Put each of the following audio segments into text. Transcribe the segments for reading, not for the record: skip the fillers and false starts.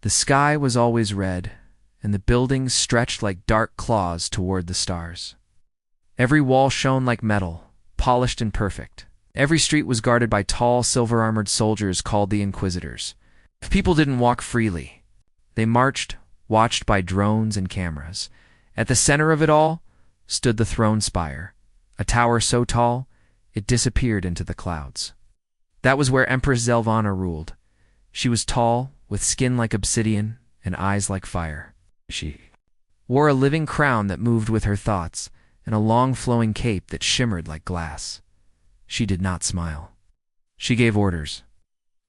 The sky was always red, and the buildings stretched like dark claws toward the stars. Every wall shone like metal, polished and perfect. Every street was guarded by tall, silver-armored soldiers called the Inquisitors. People didn't walk freely. They marched, watched by drones and cameras. At the center of it all stood the throne spire, a tower so tall it disappeared into the clouds. That was where Empress Zelvana ruled. She was tall, with skin like obsidian and eyes like fire. She wore a living crown that moved with her thoughts, and a long flowing cape that shimmered like glass. She did not smile. She gave orders.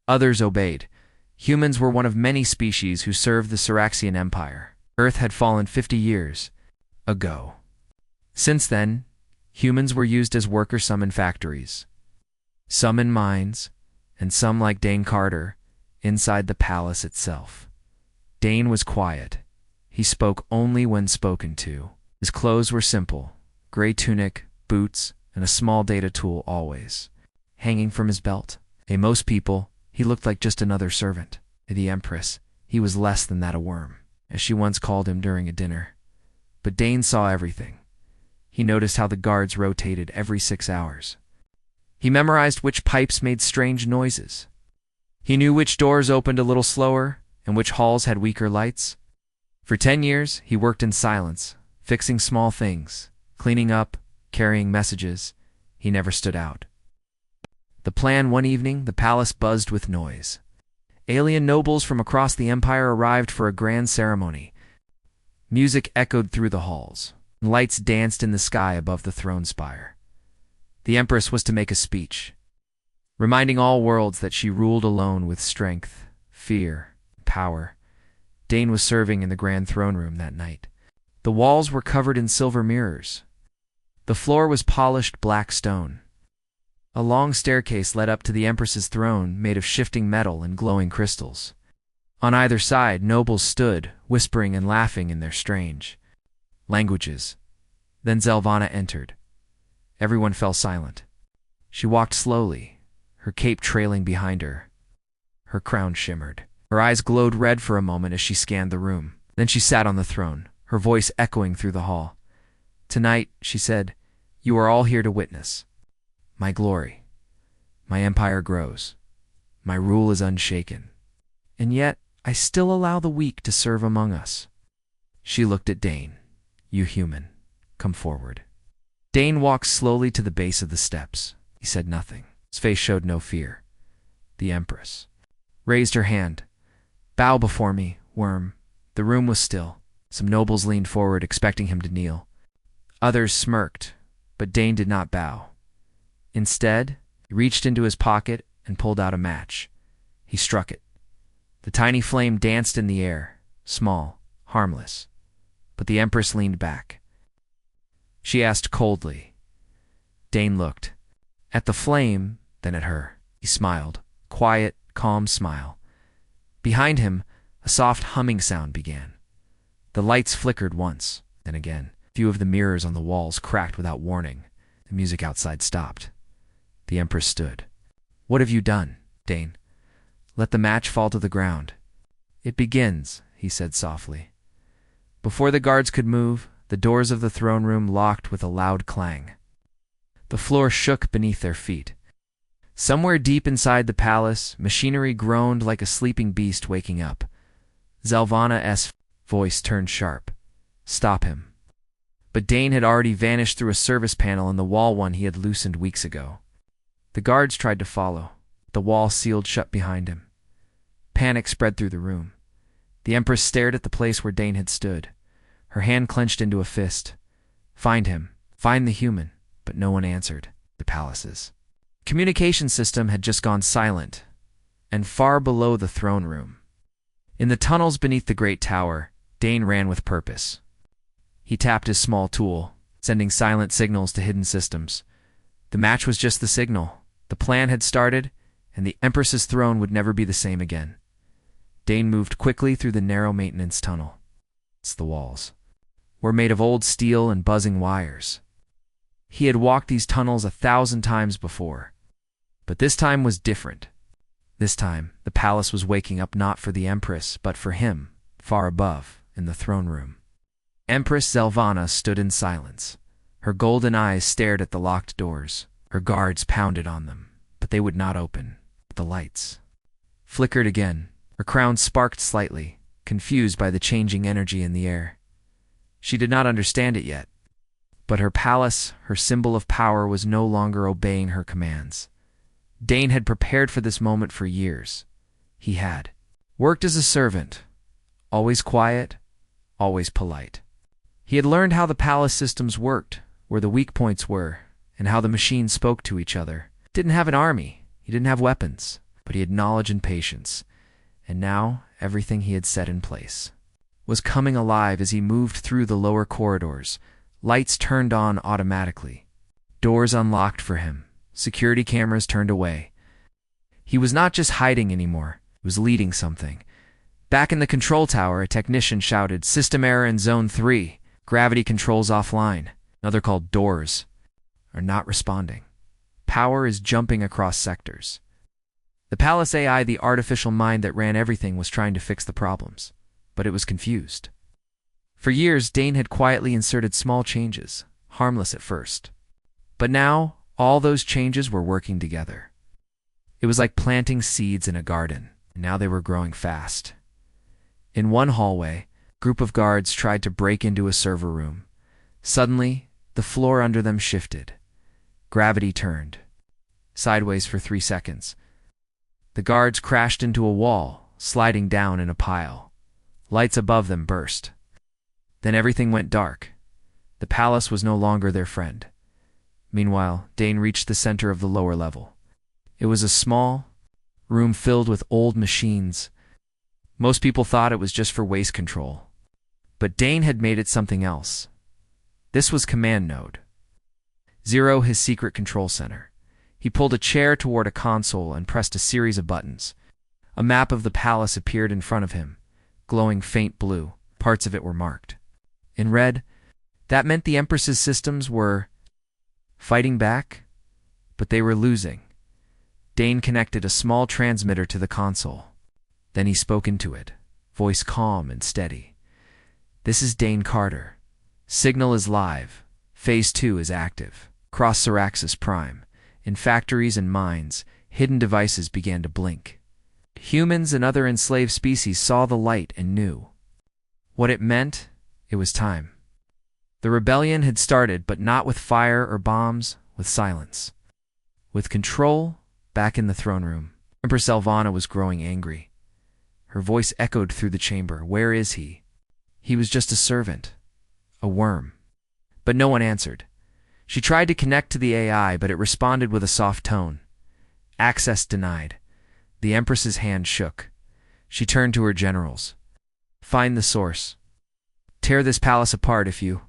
Others obeyed. Humans were one of many species who served the Syraxian Empire. Earth had fallen 50 years ago. Since then, humans were used as workers, some in factories, some in mines, and some, like Dane Carter, inside the palace itself. Dane was quiet. He spoke only when spoken to. His clothes were simple, gray tunic, boots, and a small data tool always hanging from his belt. To most people, he looked like just another servant. To the Empress, he was less than that, a worm, as she once called him during a dinner. But Dane saw everything. He noticed how the guards rotated every 6 hours. He memorized which pipes made strange noises. He knew which doors opened a little slower and which halls had weaker lights. For 10 years, he worked in silence, fixing small things, cleaning up, carrying messages. He never stood out. The plan: one evening, the palace buzzed with noise. Alien nobles from across the empire arrived for a grand ceremony. Music echoed through the halls. Lights danced in the sky above the throne spire. The Empress was to make a speech, reminding all worlds that she ruled alone with strength, fear, power. Dane was serving in the grand throne room that night. The walls were covered in silver mirrors. The floor was polished black stone. A long staircase led up to the Empress's throne, made of shifting metal and glowing crystals. On either side, nobles stood, whispering and laughing in their strange languages. Then Zelvana entered. Everyone fell silent. She walked slowly, her cape trailing behind her. Her crown shimmered. Her eyes glowed red for a moment as she scanned the room. Then she sat on the throne, her voice echoing through the hall. "Tonight," she said, "you are all here to witness my glory. My empire grows. My rule is unshaken. And yet, I still allow the weak to serve among us." She looked at Dane. "You human, come forward." Dane walked slowly to the base of the steps. He said nothing. His face showed no fear. The Empress raised her hand. "Bow before me, worm." The room was still. Some nobles leaned forward, expecting him to kneel. Others smirked, but Dane did not bow. Instead, he reached into his pocket and pulled out a match. He struck it. The tiny flame danced in the air, small, harmless. But the Empress leaned back. She asked coldly. Dane looked at the flame, then at her. He smiled, quiet, calm smile. Behind him, a soft humming sound began. The lights flickered once, then again. A few of the mirrors on the walls cracked without warning. The music outside stopped. The Empress stood. "What have you done, Dane?" "Let the match fall to the ground." "It begins," he said softly. Before the guards could move, the doors of the throne room locked with a loud clang. The floor shook beneath their feet. Somewhere deep inside the palace, machinery groaned like a sleeping beast waking up. Zelvana's voice turned sharp. "Stop him." But Dane had already vanished through a service panel in the wall one he had loosened weeks ago. The guards tried to follow. The wall sealed shut behind him. Panic spread through the room. The Empress stared at the place where Dane had stood. Her hand clenched into a fist. Find him. Find the human. But no one answered. The palace's communication system had just gone silent, and far below the throne room, in the tunnels beneath the great tower, Dane ran with purpose. He tapped his small tool, sending silent signals to hidden systems. The match was just the signal. The plan had started, and the Empress's throne would never be the same again. Dane moved quickly through the narrow maintenance tunnel. The walls were made of old steel and buzzing wires. He had walked these tunnels 1,000 times before, but this time was different. This time, the palace was waking up not for the Empress, but for him, far above, in the throne room. Empress Zelvana stood in silence. Her golden eyes stared at the locked doors. Her guards pounded on them, but they would not open. The lights flickered again. Her crown sparked slightly, confused by the changing energy in the air. She did not understand it yet, but her palace, her symbol of power, was no longer obeying her commands. Dane had prepared for this moment for years. He had worked as a servant, always quiet, always polite. He had learned how the palace systems worked, where the weak points were, and how the machines spoke to each other. He didn't have an army, he didn't have weapons, but he had knowledge and patience. And now, everything he had set in place was coming alive as he moved through the lower corridors. Lights turned on automatically. Doors unlocked for him. Security cameras turned away. He was not just hiding anymore, he was leading something. Back in the control tower, a technician shouted, "System error in Zone 3. Gravity controls offline." Another called, "Doors are not responding. Power is jumping across sectors." The Palace AI, the artificial mind that ran everything, was trying to fix the problems, but it was confused. For years, Dane had quietly inserted small changes, harmless at first. But now, all those changes were working together. It was like planting seeds in a garden, and now they were growing fast. In one hallway, a group of guards tried to break into a server room. Suddenly, the floor under them shifted. Gravity turned sideways for 3 seconds. The guards crashed into a wall, sliding down in a pile. Lights above them burst. Then everything went dark. The palace was no longer their friend. Meanwhile, Dane reached the center of the lower level. It was a small room filled with old machines. Most people thought it was just for waste control. But Dane had made it something else. This was Command Node 0, his secret control center. He pulled a chair toward a console and pressed a series of buttons. A map of the palace appeared in front of him, glowing faint blue. Parts of it were marked in red. That meant the Empress's systems were fighting back, but they were losing. Dane connected a small transmitter to the console. Then he spoke into it, voice calm and steady. "This is Dane Carter. Signal is live. Phase 2 is active. Cross Siraxis Prime. In factories and mines, hidden devices began to blink. Humans and other enslaved species saw the light and knew what it meant. It was time. The rebellion had started, but not with fire or bombs, with silence. With control back in the throne room. Empress Zelvana was growing angry. Her voice echoed through the chamber. "Where is he?" He was just a servant, a worm. But no one answered. She tried to connect to the AI, but it responded with a soft tone. "Access denied." The Empress's hand shook. She turned to her generals. "Find the source. Tear this palace apart if you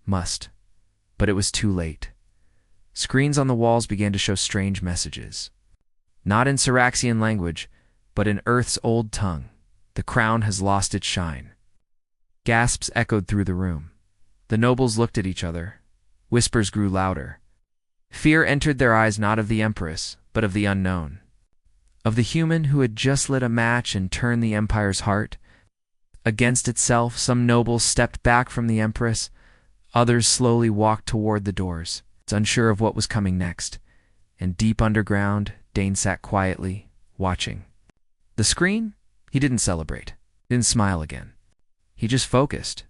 must." But it was too late. Screens on the walls began to show strange messages. Not in Siraxian language, but in Earth's old tongue. "The crown has lost its shine." Gasps echoed through the room. The nobles looked at each other. Whispers grew louder. Fear entered their eyes, not of the Empress, but of the unknown. Of the human who had just lit a match and turned the Empire's heart against itself. Some nobles stepped back from the Empress. Others slowly walked toward the doors, unsure of what was coming next. And deep underground, Dane sat quietly, watching. The screen? He didn't celebrate. Didn't smile again. He just focused.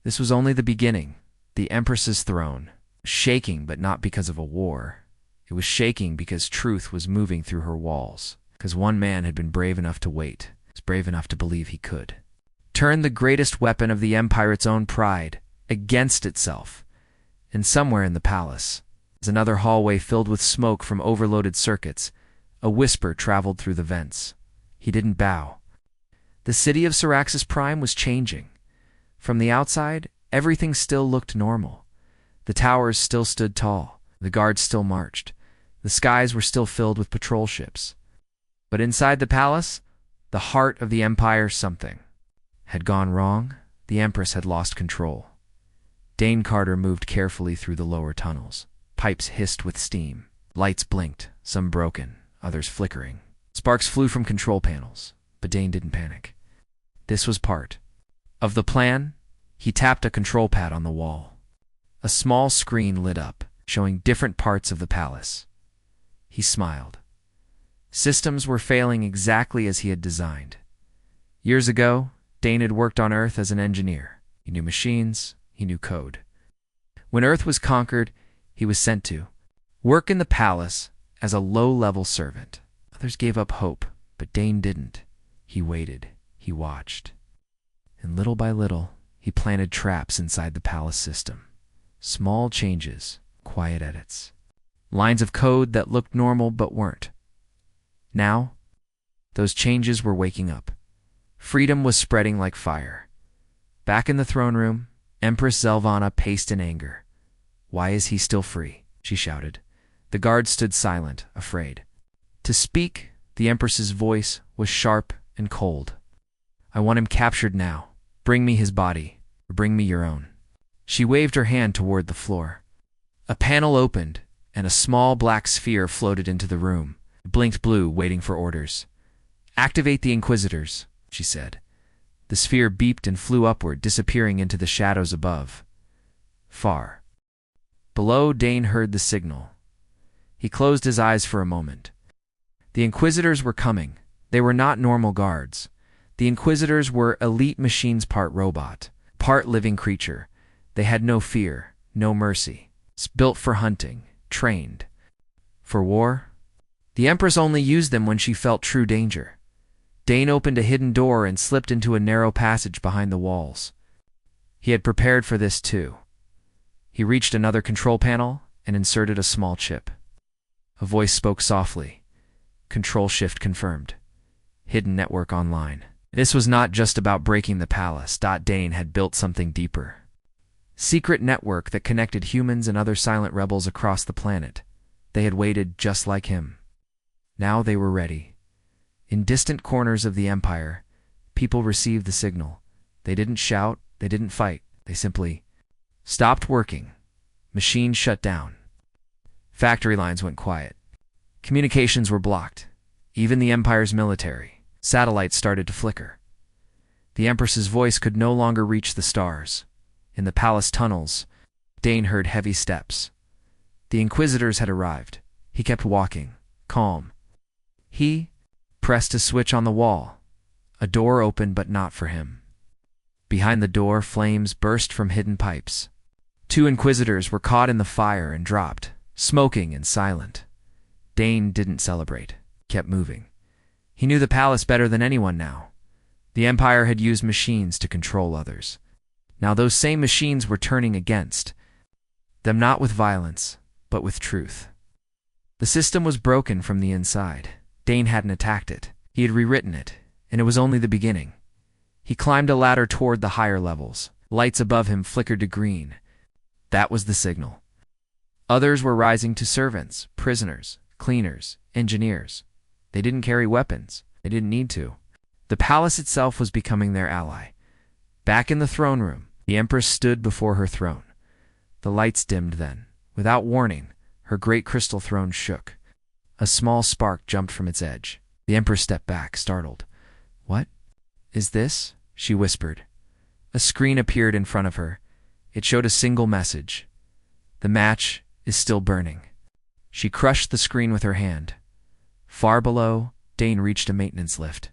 This was only the beginning. The Empress's throne, shaking, but not because of a war. It was shaking because truth was moving through her walls. Because one man had been brave enough to wait, was brave enough to believe he could turn the greatest weapon of the Empire, its own pride, against itself. And somewhere in the palace, as another hallway filled with smoke from overloaded circuits, a whisper traveled through the vents. He didn't bow. The city of Siraxis Prime was changing. From the outside, everything still looked normal. The towers still stood tall. The guards still marched. The skies were still filled with patrol ships. But inside the palace, the heart of the Empire, something had gone wrong. The Empress had lost control. Dane Carter moved carefully through the lower tunnels. Pipes hissed with steam. Lights blinked, some broken, others flickering. Sparks flew from control panels, but Dane didn't panic. This was part of the plan. He tapped a control pad on the wall. A small screen lit up, showing different parts of the palace. He smiled. Systems were failing exactly as he had designed. Years ago, Dane had worked on Earth as an engineer. He knew machines, he knew code. When Earth was conquered, he was sent to work in the palace as a low-level servant. Others gave up hope, but Dane didn't. He waited. He watched. And little by little, he planted traps inside the palace system. Small changes, quiet edits. Lines of code that looked normal but weren't. Now, those changes were waking up. Freedom was spreading like fire. Back in the throne room, Empress Zelvana paced in anger. "Why is he still free?" she shouted. The guards stood silent, afraid. To speak, the Empress's voice was sharp and cold. "I want him captured now. Bring me his body, or bring me your own." She waved her hand toward the floor. A panel opened, and a small black sphere floated into the room. It blinked blue, waiting for orders. "Activate the Inquisitors," she said. The sphere beeped and flew upward, disappearing into the shadows above. Far below, Dane heard the signal. He closed his eyes for a moment. The Inquisitors were coming. They were not normal guards. The Inquisitors were elite machines, part robot, part living creature. They had no fear, no mercy. Built for hunting, trained for war. The Empress only used them when she felt true danger. Dane opened a hidden door and slipped into a narrow passage behind the walls. He had prepared for this too. He reached another control panel and inserted a small chip. A voice spoke softly. "Control shift confirmed. Hidden network online." This was not just about breaking the palace. Dane had built something deeper. Secret network that connected humans and other silent rebels across the planet. They had waited just like him. Now they were ready. In distant corners of the Empire, people received the signal. They didn't shout, they didn't fight, they simply stopped working. Machines shut down. Factory lines went quiet. Communications were blocked. Even the Empire's military. Satellites started to flicker. The Empress's voice could no longer reach the stars. In the palace tunnels, Dane heard heavy steps. The Inquisitors had arrived. He kept walking, calm. He pressed a switch on the wall. A door opened, but not for him. Behind the door, flames burst from hidden pipes. 2 Inquisitors were caught in the fire and dropped, smoking and silent. Dane didn't celebrate, kept moving. He knew the palace better than anyone now. The Empire had used machines to control others. Now those same machines were turning against them, not with violence, but with truth. The system was broken from the inside. Dane hadn't attacked it. He had rewritten it, and it was only the beginning. He climbed a ladder toward the higher levels. Lights above him flickered to green. That was the signal. Others were rising to servants, prisoners, cleaners, engineers. They didn't carry weapons. They didn't need to. The palace itself was becoming their ally. Back in the throne room, the Empress stood before her throne. The lights dimmed then. Without warning, her great crystal throne shook. A small spark jumped from its edge. The Empress stepped back, startled. "What is this?" she whispered. A screen appeared in front of her. It showed a single message. "The match is still burning." She crushed the screen with her hand. Far below, Dane reached a maintenance lift.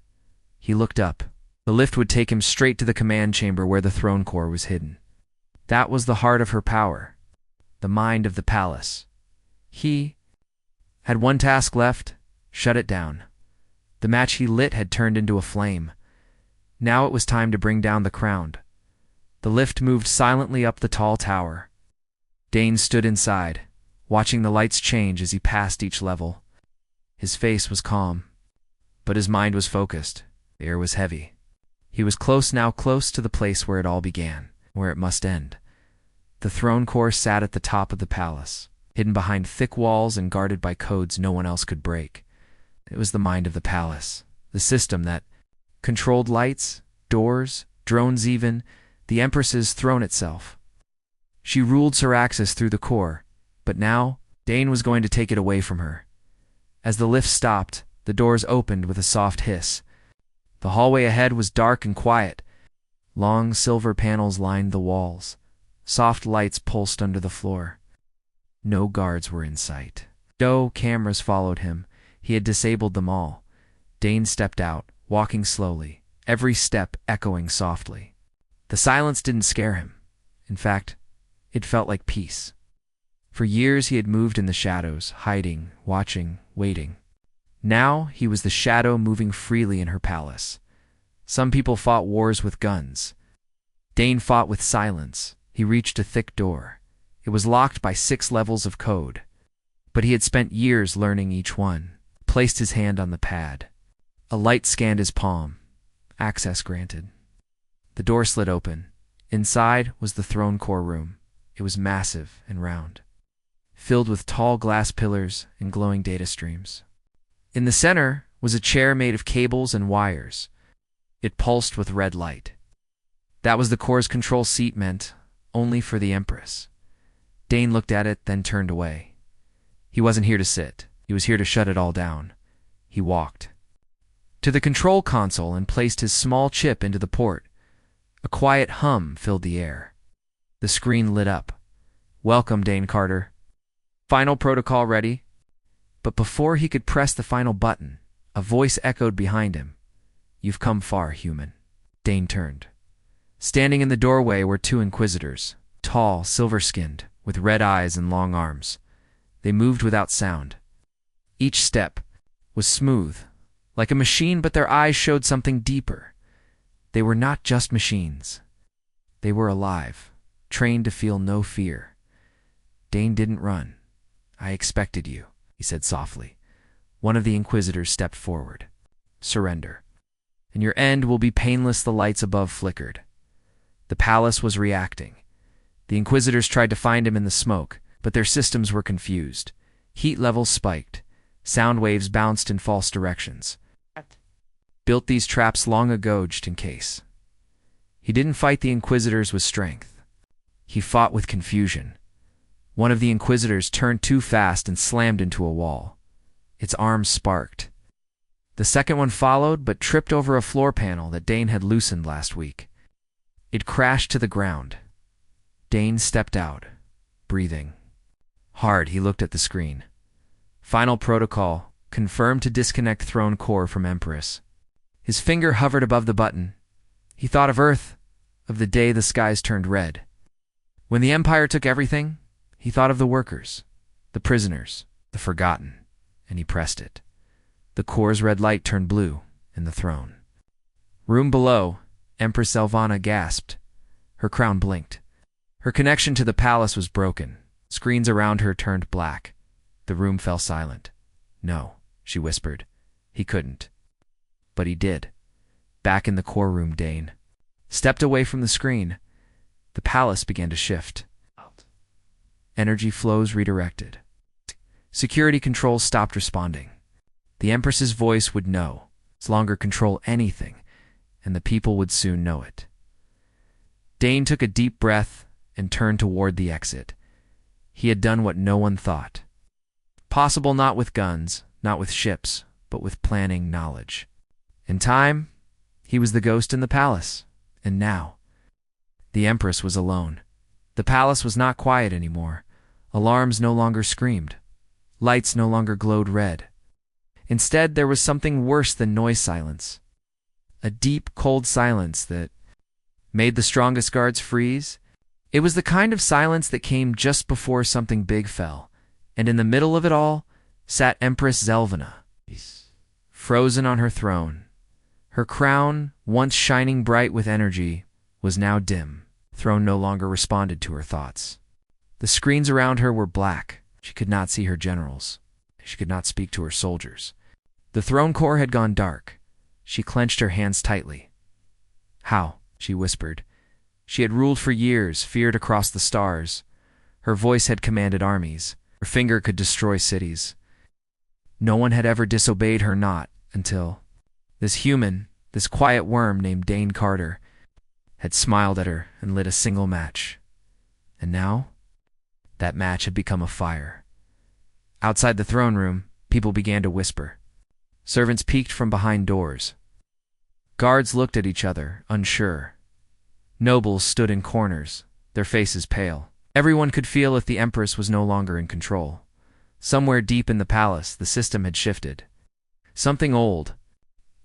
He looked up. The lift would take him straight to the command chamber where the throne core was hidden. That was the heart of her power, the mind of the palace. He had one task left: shut it down. The match he lit had turned into a flame. Now it was time to bring down the crown. The lift moved silently up the tall tower. Dane stood inside, watching the lights change as he passed each level. His face was calm, but his mind was focused. The air was heavy. He was close now, close to the place where it all began, where it must end. The throne core sat at the top of the palace, hidden behind thick walls and guarded by codes no one else could break. It was the mind of the palace, the system that controlled lights, doors, drones, even the Empress's throne itself. She ruled Syraxis through the core, but now Dane was going to take it away from her. As the lift stopped, The doors opened with a soft hiss. The hallway ahead was dark and quiet. Long silver panels lined the walls. Soft lights pulsed under the floor. No guards were in sight. No cameras followed him. He had disabled them all. Dane stepped out, walking slowly, every step echoing softly. The silence didn't scare him. In fact, it felt like peace. For years he had moved in the shadows, hiding, watching, waiting. Now he was the shadow moving freely in her palace. Some people fought wars with guns. Dane fought with silence. He reached a thick door. It was locked by 6 levels of code. But he had spent years learning each one. Placed his hand on the pad. A light scanned his palm. Access granted. The door slid open. Inside was the throne core room. It was massive and round, filled with tall glass pillars and glowing data streams. In the center was a chair made of cables and wires. It pulsed with red light. That was the core's control seat, meant only for the Empress. Dane looked at it, then turned away. He wasn't here to sit. He was here to shut it all down. He walked to the control console and placed his small chip into the port. A quiet hum filled the air. The screen lit up. "Welcome, Dane Carter. Final protocol ready?" But before he could press the final button, a voice echoed behind him. "You've come far, human." Dane turned. Standing in the doorway were 2 Inquisitors, tall, silver-skinned, with red eyes and long arms. They moved without sound. Each step was smooth, like a machine, but their eyes showed something deeper. They were not just machines. They were alive, trained to feel no fear. Dane didn't run. "I expected you," he said softly. One of the Inquisitors stepped forward. "Surrender, and your end will be painless." The lights above flickered. The palace was reacting. The Inquisitors tried to find him in the smoke, but their systems were confused. Heat levels spiked. Sound waves bounced in false directions. Built these traps long ago just in case. He didn't fight the Inquisitors with strength. He fought with confusion. One of the Inquisitors turned too fast and slammed into a wall. Its arms sparked. The second one followed, but tripped over a floor panel that Dane had loosened last week. It crashed to the ground. Dane stepped out, breathing hard. He looked at the screen. Final protocol, confirmed to disconnect throne core from Empress. His finger hovered above the button. He thought of Earth, of the day the skies turned red. When the Empire took everything, he thought of the workers, the prisoners, the forgotten, and he pressed it. The core's red light turned blue in the throne. Room below, Empress Elvana gasped. Her crown blinked. Her connection to the palace was broken. Screens around her turned black. The room fell silent. "No," she whispered. "He couldn't." But he did. Back in the core room, Dane stepped away from the screen. The palace began to shift. Energy flows redirected. Security controls stopped responding. The Empress's voice would no longer control anything, and the people would soon know it. Dane took a deep breath and turned toward the exit. He had done what no one thought possible, not with guns, not with ships, but with planning, knowledge. In time, he was the ghost in the palace, and now the Empress was alone. The palace was not quiet anymore. Alarms no longer screamed. Lights no longer glowed red. Instead, there was something worse than noise silence. A deep, cold silence that made the strongest guards freeze. It was the kind of silence that came just before something big fell, and in the middle of it all sat Empress Zelvana, frozen on her throne. Her crown, once shining bright with energy, was now dim. The throne no longer responded to her thoughts. The screens around her were black. She could not see her generals. She could not speak to her soldiers. The throne core had gone dark. She clenched her hands tightly. "How?" she whispered. She had ruled for years, feared across the stars. Her voice had commanded armies. Her finger could destroy cities. No one had ever disobeyed her, not until this human, this quiet worm named Dane Carter, had smiled at her and lit a single match. And now, that match had become a fire. Outside the throne room, people began to whisper. Servants peeked from behind doors. Guards looked at each other, unsure. Nobles stood in corners, their faces pale. Everyone could feel if the Empress was no longer in control. Somewhere deep in the palace, the system had shifted. Something old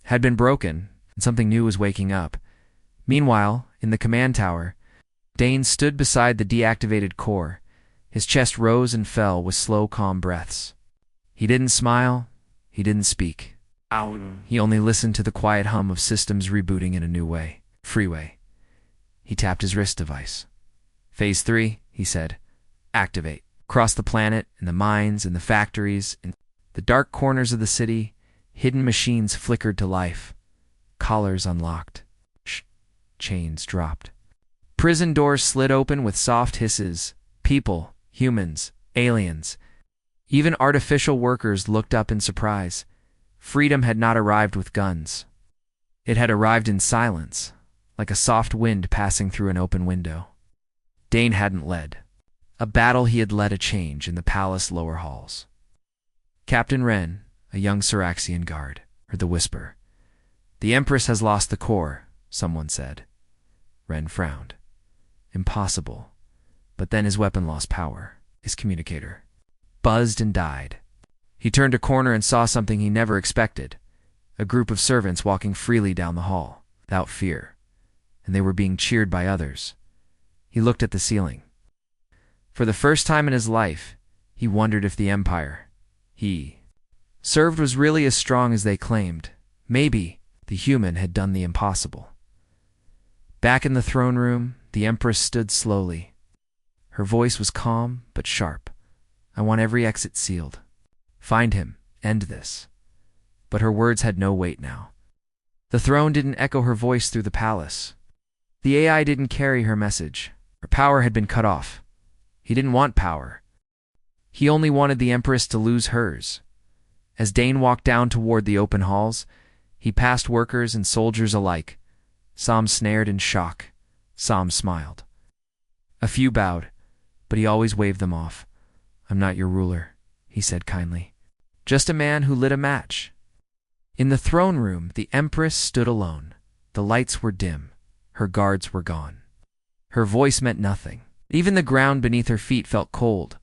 had been broken, and something new was waking up. Meanwhile, in the command tower, Dane stood beside the deactivated core. His chest rose and fell with slow, calm breaths. He didn't smile. He didn't speak. He only listened to the quiet hum of systems rebooting in a new way. Freeway. He tapped his wrist device. Phase 3, he said. Activate. Across the planet, in the mines, in the factories, in the dark corners of the city, hidden machines flickered to life. Collars unlocked. Chains dropped. Prison doors slid open with soft hisses. People, humans, aliens. Even artificial workers looked up in surprise. Freedom had not arrived with guns. It had arrived in silence, like a soft wind passing through an open window. Dane hadn't led a battle, he had led a change in the palace lower halls. Captain Wren, a young Syraxian guard, heard the whisper. The Empress has lost the core, someone said. Wren frowned. Impossible. But then his weapon lost power. His communicator buzzed and died. He turned a corner and saw something he never expected. A group of servants walking freely down the hall, without fear. And they were being cheered by others. He looked at the ceiling. For the first time in his life, he wondered if the empire he served was really as strong as they claimed. Maybe the human had done the impossible. Back in the throne room, the Empress stood slowly. Her voice was calm but sharp. I want every exit sealed. Find him. End this. But her words had no weight now. The throne didn't echo her voice through the palace. The AI didn't carry her message. Her power had been cut off. He didn't want power. He only wanted the Empress to lose hers. As Dane walked down toward the open halls, he passed workers and soldiers alike. Some snared in shock. Some smiled. A few bowed, but he always waved them off. I'm not your ruler, he said kindly. Just a man who lit a match. In the throne room, the Empress stood alone. The lights were dim. Her guards were gone. Her voice meant nothing. Even the ground beneath her feet felt cold.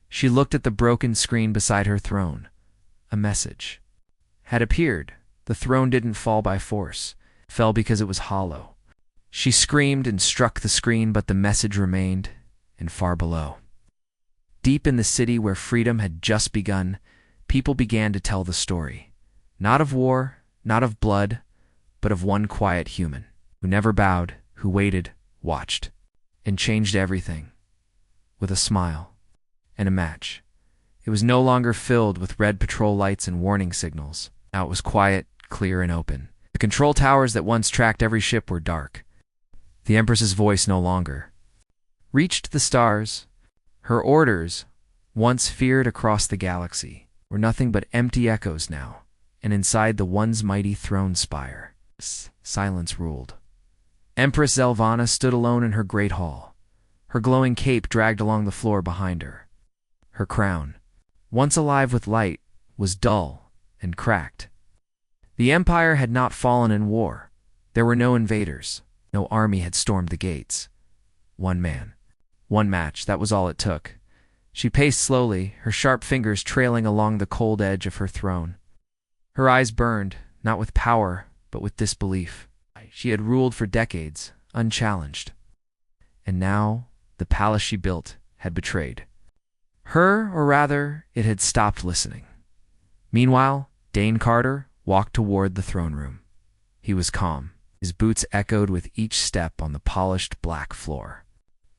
She looked at the broken screen beside her throne. A message had appeared. The throne didn't fall by force. It fell because it was hollow. She screamed and struck the screen, but the message remained, and far below. Deep in the city where freedom had just begun, people began to tell the story. Not of war, not of blood, but of one quiet human, who never bowed, who waited, watched, and changed everything. With a smile and a match. It was no longer filled with red patrol lights and warning signals. Now it was quiet, clear, and open. The control towers that once tracked every ship were dark. The Empress's voice no longer reached the stars. Her orders, once feared across the galaxy, were nothing but empty echoes now, and inside the one's mighty throne spire, silence ruled. Empress Zelvana stood alone in her great hall. Her glowing cape dragged along the floor behind her. Her crown, once alive with light, was dull and cracked. The Empire had not fallen in war. There were no invaders. No army had stormed the gates. One man. One match, that was all it took. She paced slowly, her sharp fingers trailing along the cold edge of her throne. Her eyes burned, not with power, but with disbelief. She had ruled for decades, unchallenged. And now, the palace she built had betrayed her, or rather, it had stopped listening. Meanwhile, Dane Carter walked toward the throne room. He was calm. His boots echoed with each step on the polished black floor.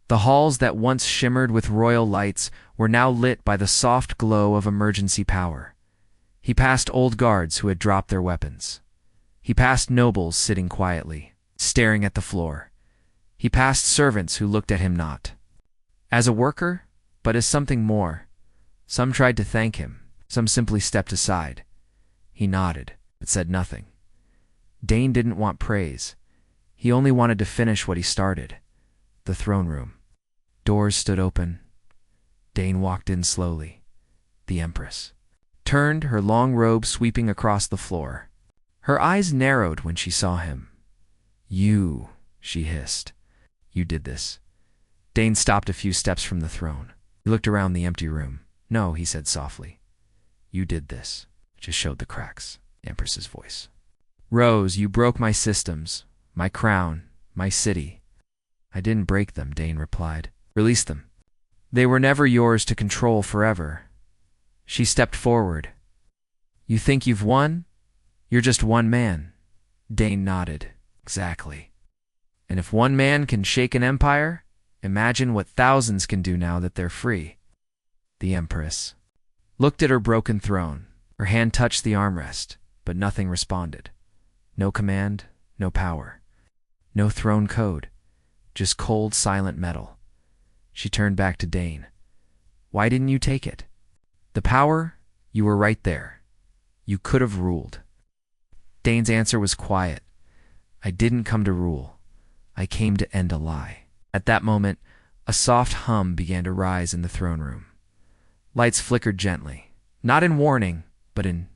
The halls that once shimmered with royal lights were now lit by the soft glow of emergency power. He passed old guards who had dropped their weapons. He passed nobles sitting quietly, staring at the floor. He passed servants who looked at him not as a worker, but as something more. Some tried to thank him. Some simply stepped aside. He nodded, but said nothing. Dane didn't want praise. He only wanted to finish what he started. The throne room. Doors stood open. Dane walked in slowly. The Empress. turned, her long robe sweeping across the floor. Her eyes narrowed when she saw him. "You," she hissed. "You did this." Dane stopped a few steps from the throne. He looked around the empty room. "No," he said softly. "You did this." Just showed the cracks. The Empress's voice. "Rose, you broke my systems, my crown, my city." "I didn't break them," Dane replied. "Release them. They were never yours to control forever." She stepped forward. "You think you've won? You're just one man." Dane nodded. "Exactly. And if one man can shake an empire, imagine what thousands can do now that they're free." The Empress looked at her broken throne. Her hand touched the armrest, but nothing responded. No command, no power. No throne code, just cold, silent metal. She turned back to Dane. "Why didn't you take it?" "The power? You were right there. You could have ruled." Dane's answer was quiet. "I didn't come to rule. I came to end a lie." At that moment, a soft hum began to rise in the throne room. Lights flickered gently, not in warning, but in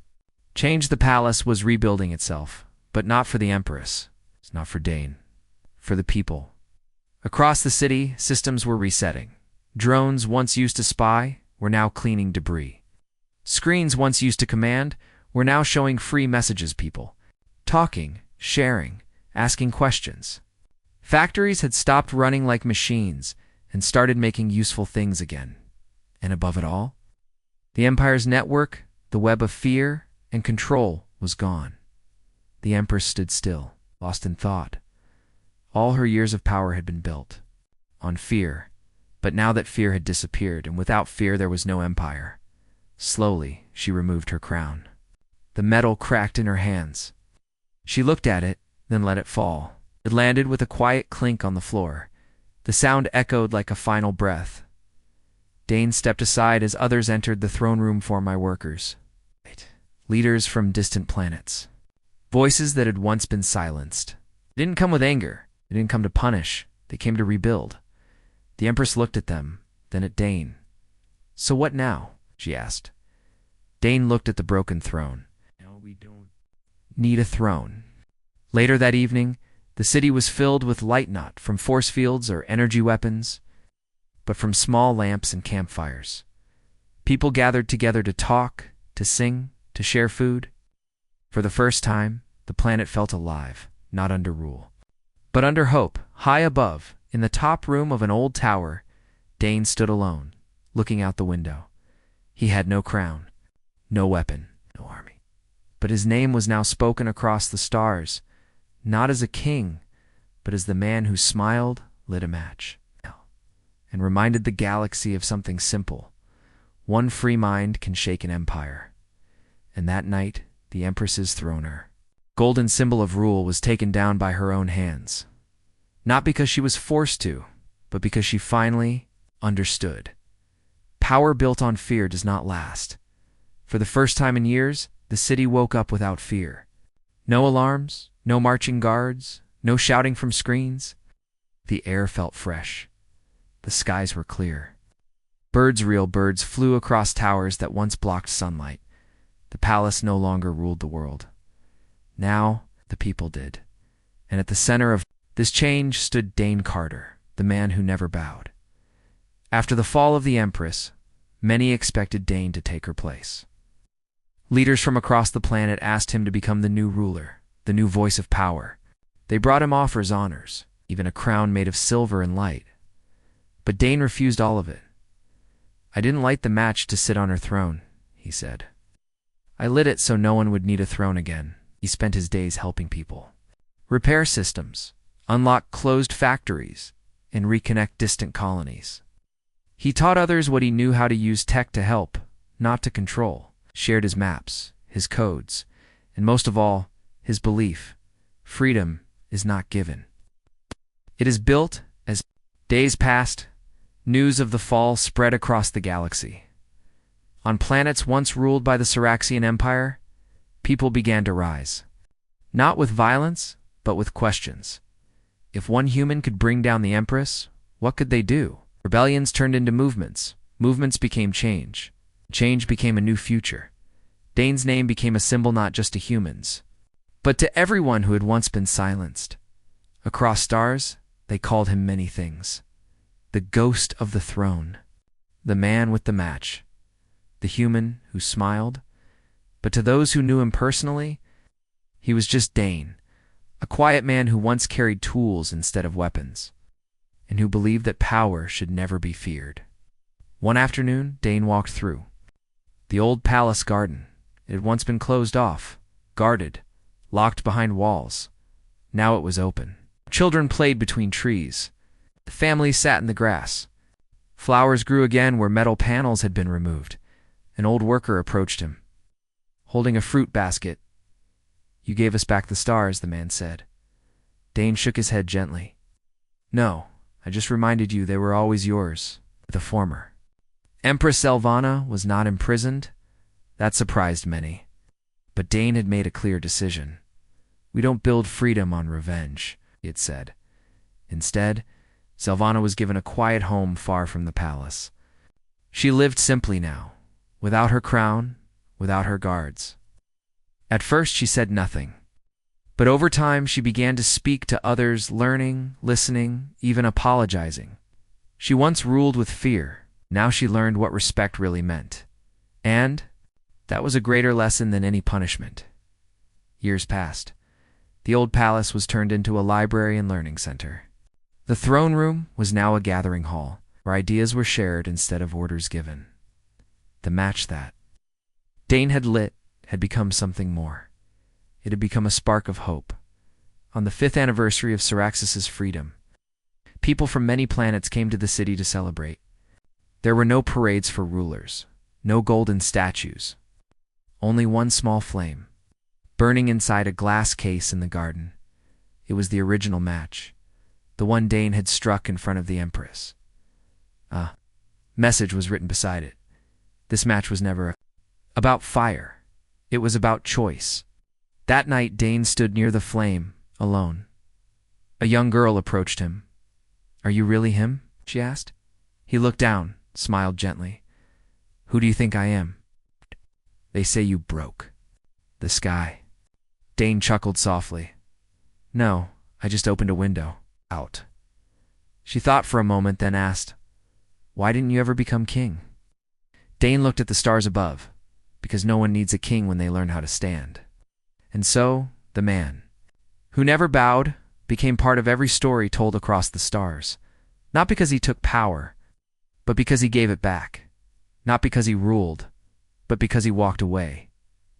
change. The palace was rebuilding itself, but not for the Empress. It's not for Dane. For the people. Across the city, systems were resetting. Drones once used to spy were now cleaning debris. Screens once used to command were now showing free messages. People talking, sharing, asking questions. Factories had stopped running like machines and started making useful things again. And above it all, the Empire's network, the web of fear and control, was gone. The Empress stood still, lost in thought. All her years of power had been built on fear, but now that fear had disappeared, and without fear there was no empire. Slowly, she removed her crown. The metal cracked in her hands. She looked at it, then let it fall. It landed with a quiet clink on the floor. The sound echoed like a final breath. Dane stepped aside as others entered the throne room. "For my workers." Leaders from distant planets. Voices that had once been silenced. They didn't come with anger. They didn't come to punish. They came to rebuild. The Empress looked at them, then at Dane. "So what now?" she asked. Dane looked at the broken throne. "No, we don't need a throne." Later that evening, the city was filled with light, not from force fields or energy weapons, but from small lamps and campfires. People gathered together to talk, to sing, to share food. For the first time, the planet felt alive, not under rule, but under hope. High above, in the top room of an old tower, Dane stood alone, looking out the window. He had no crown, no weapon, no army. But his name was now spoken across the stars, not as a king, but as the man who smiled, lit a match, and reminded the galaxy of something simple. One free mind can shake an empire. And that night, the Empress's throner, golden symbol of rule, was taken down by her own hands. Not because she was forced to, but because she finally understood. Power built on fear does not last. For the first time in years, the city woke up without fear. No alarms, no marching guards, no shouting from screens. The air felt fresh. The skies were clear. Birds, real birds, flew across towers that once blocked sunlight. The palace no longer ruled the world. Now, the people did. And at the center of this change stood Dane Carter, the man who never bowed. After the fall of the Empress, many expected Dane to take her place. Leaders from across the planet asked him to become the new ruler, the new voice of power. They brought him offers, honors, even a crown made of silver and light. But Dane refused all of it. "I didn't light the match to sit on her throne," he said. "I lit it so no one would need a throne again." He spent his days helping people repair systems, unlock closed factories, and reconnect distant colonies. He taught others what he knew how to use tech to help, not to control. Shared his maps, his codes, and most of all, his belief. Freedom is not given. It is built. As days passed, news of the fall spread across the galaxy. On planets once ruled by the Siraxian Empire, people began to rise. Not with violence, but with questions. If one human could bring down the Empress, what could they do? Rebellions turned into movements. Movements became change. Change became a new future. Dane's name became a symbol not just to humans, but to everyone who had once been silenced. Across stars, they called him many things. The ghost of the throne, the man with the match, the human who smiled. But to those who knew him personally, he was just Dane, a quiet man who once carried tools instead of weapons, and who believed that power should never be feared. One afternoon, Dane walked through the old palace garden. It had once been closed off, guarded, locked behind walls. Now it was open. Children played between trees. The families sat in the grass. Flowers grew again where metal panels had been removed. An old worker approached him, holding a fruit basket. "You gave us back the stars," the man said. Dane shook his head gently. "No, I just reminded you they were always yours, the former." Empress Selvanna was not imprisoned. That surprised many. But Dane had made a clear decision. "We don't build freedom on revenge," it said. Instead, Selvanna was given a quiet home far from the palace. She lived simply now, without her crown, without her guards. At first she said nothing, but over time she began to speak to others, learning, listening, even apologizing. She once ruled with fear. Now she learned what respect really meant. And that was a greater lesson than any punishment. Years passed. The old palace was turned into a library and learning center. The throne room was now a gathering hall, where ideas were shared instead of orders given. The match that Dane had lit had become something more. It had become a spark of hope. On the 5th anniversary of Syraxis's freedom, people from many planets came to the city to celebrate. There were no parades for rulers, no golden statues, only one small flame, burning inside a glass case in the garden. It was the original match, the one Dane had struck in front of the Empress. A message was written beside it. This match was never about fire. It was about choice. That night, Dane stood near the flame, alone. A young girl approached him. "Are you really him?" she asked. He looked down, smiled gently. "Who do you think I am?" "They say you broke the sky." Dane chuckled softly. "No, I just opened a window. Out." She thought for a moment, then asked, "Why didn't you ever become king?" Dane looked at the stars above, because no one needs a king when they learn how to stand. And so, the man, who never bowed, became part of every story told across the stars. Not because he took power, but because he gave it back. Not because he ruled, but because he walked away.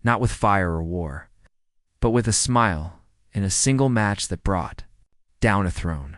Not with fire or war, but with a smile in a single match that brought down a throne.